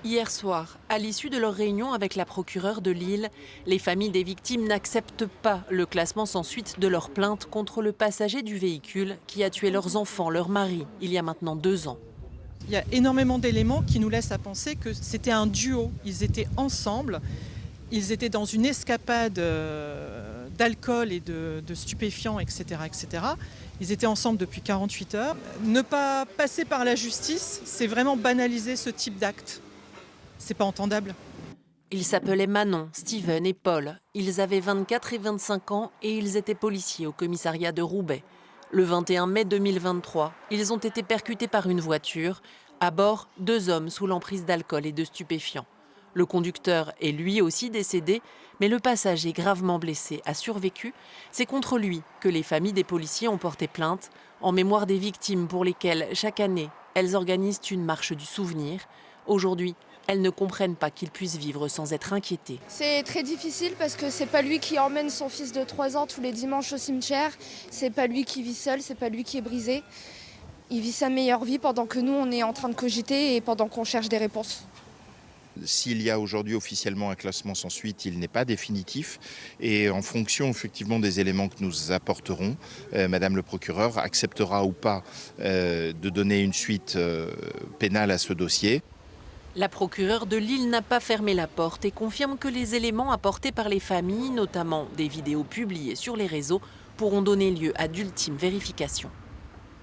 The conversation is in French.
Hier soir, à l'issue de leur réunion avec la procureure de Lille, les familles des victimes n'acceptent pas le classement sans suite de leur plainte contre le passager du véhicule qui a tué leurs enfants, leur mari, il y a maintenant 2 ans. Il y a énormément d'éléments qui nous laissent à penser que c'était un duo. Ils étaient ensemble, ils étaient dans une escapade d'alcool et de stupéfiants, etc., etc. Ils étaient ensemble depuis 48 heures. Ne pas passer par la justice, c'est vraiment banaliser ce type d'acte. C'est pas entendable. Ils s'appelaient Manon, Steven et Paul. Ils avaient 24 et 25 ans et ils étaient policiers au commissariat de Roubaix. Le 21 mai 2023, ils ont été percutés par une voiture. À bord, 2 hommes sous l'emprise d'alcool et de stupéfiants. Le conducteur est lui aussi décédé, mais le passager gravement blessé a survécu. C'est contre lui que les familles des policiers ont porté plainte, en mémoire des victimes pour lesquelles, chaque année, elles organisent une marche du souvenir. Aujourd'hui, elles ne comprennent pas qu'ils puissent vivre sans être inquiétés. C'est très difficile parce que c'est pas lui qui emmène son fils de 3 ans tous les dimanches au cimetière. C'est pas lui qui vit seul, c'est pas lui qui est brisé. Il vit sa meilleure vie pendant que nous, on est en train de cogiter et pendant qu'on cherche des réponses. S'il y a aujourd'hui officiellement un classement sans suite, il n'est pas définitif. Et en fonction effectivement des éléments que nous apporterons, Madame le procureur acceptera ou pas de donner une suite pénale à ce dossier. La procureure de Lille n'a pas fermé la porte et confirme que les éléments apportés par les familles, notamment des vidéos publiées sur les réseaux, pourront donner lieu à d'ultimes vérifications.